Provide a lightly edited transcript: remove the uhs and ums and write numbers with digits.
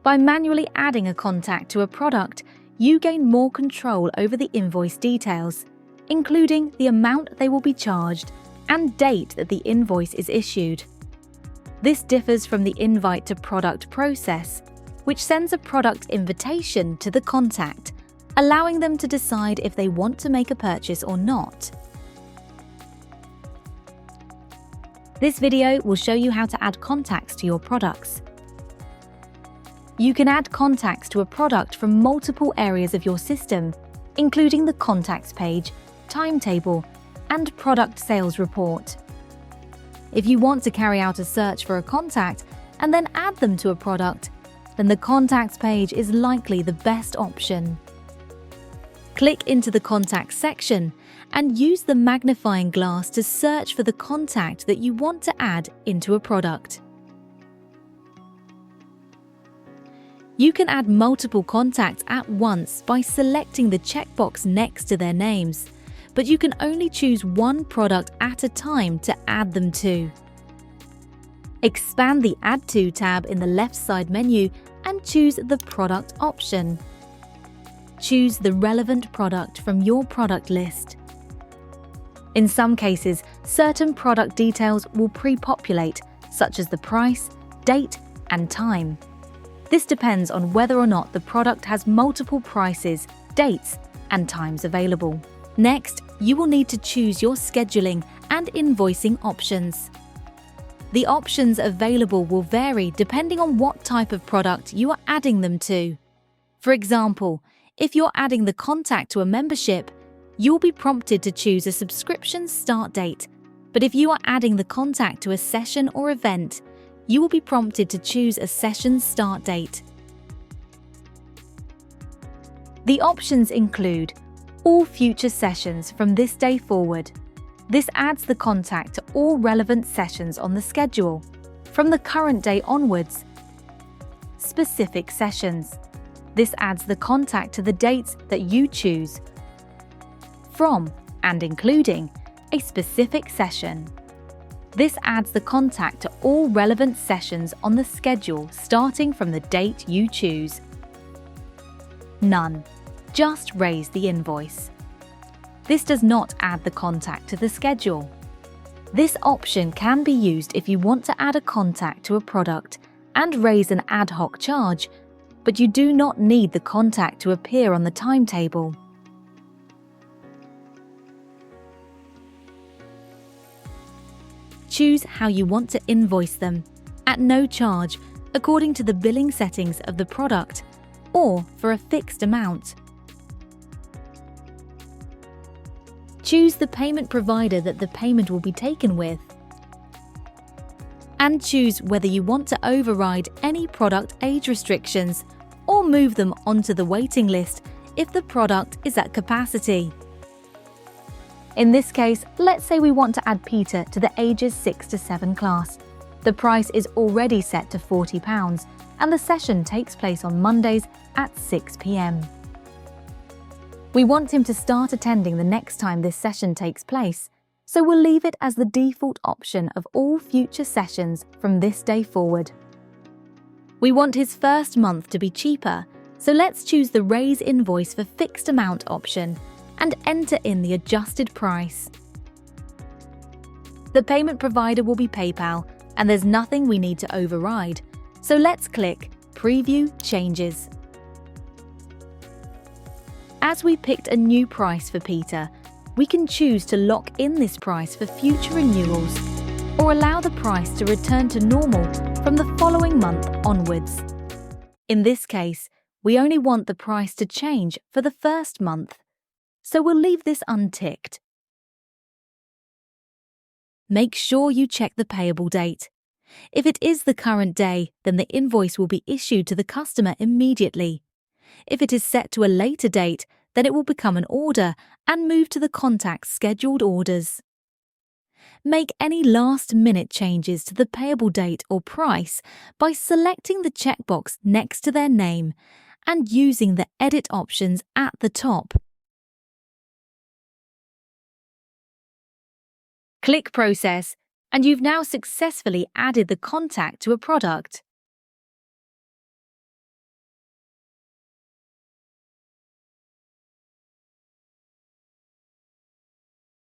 By manually adding a contact to a product, you gain more control over the invoice details, including the amount they will be charged and date that the invoice is issued. This differs from the invite to product process, which sends a product invitation to the contact, allowing them to decide if they want to make a purchase or not. This video will show you how to add contacts to your products. You can add contacts to a product from multiple areas of your system, including the contacts page, timetable, and product sales report. If you want to carry out a search for a contact and then add them to a product, then the contacts page is likely the best option. Click into the contacts section and use the magnifying glass to search for the contact that you want to add into a product. You can add multiple contacts at once by selecting the checkbox next to their names, but you can only choose one product at a time to add them to. Expand the Add To tab in the left side menu and choose the Product option. Choose the relevant product from your product list. In some cases, certain product details will pre-populate, such as the price, date, and time. This depends on whether or not the product has multiple prices, dates, and times available. Next, you will need to choose your scheduling and invoicing options. The options available will vary depending on what type of product you are adding them to. For example, if you're adding the contact to a membership, you'll be prompted to choose a subscription start date. But if you are adding the contact to a session or event, you will be prompted to choose a session start date. The options include all future sessions from this day forward. This adds the contact to all relevant sessions on the schedule, from the current day onwards. Specific sessions. This adds the contact to the dates that you choose, from and including a specific session. This adds the contact to all relevant sessions on the schedule starting from the date you choose. None. Just raise the invoice. This does not add the contact to the schedule. This option can be used if you want to add a contact to a product and raise an ad hoc charge, but you do not need the contact to appear on the timetable. Choose how you want to invoice them, at no charge, according to the billing settings of the product, or for a fixed amount. Choose the payment provider that the payment will be taken with, and choose whether you want to override any product age restrictions or move them onto the waiting list if the product is at capacity. In this case, let's say we want to add Peter to the ages 6 to 7 class. The price is already set to £40 and the session takes place on Mondays at 6 p.m. We want him to start attending the next time this session takes place, so we'll leave it as the default option of all future sessions from this day forward. We want his first month to be cheaper, so let's choose the Raise Invoice for Fixed Amount option and enter in the adjusted price. The payment provider will be PayPal, and there's nothing we need to override, so let's click Preview Changes. As we picked a new price for Peter, we can choose to lock in this price for future renewals or allow the price to return to normal from the following month onwards. In this case, we only want the price to change for the first month, so we'll leave this unticked. Make sure you check the payable date. If it is the current day, then the invoice will be issued to the customer immediately. If it is set to a later date, then it will become an order and move to the contact's scheduled orders. Make any last-minute changes to the payable date or price by selecting the checkbox next to their name and using the edit options at the top. Click Process, and you've now successfully added the contact to a product.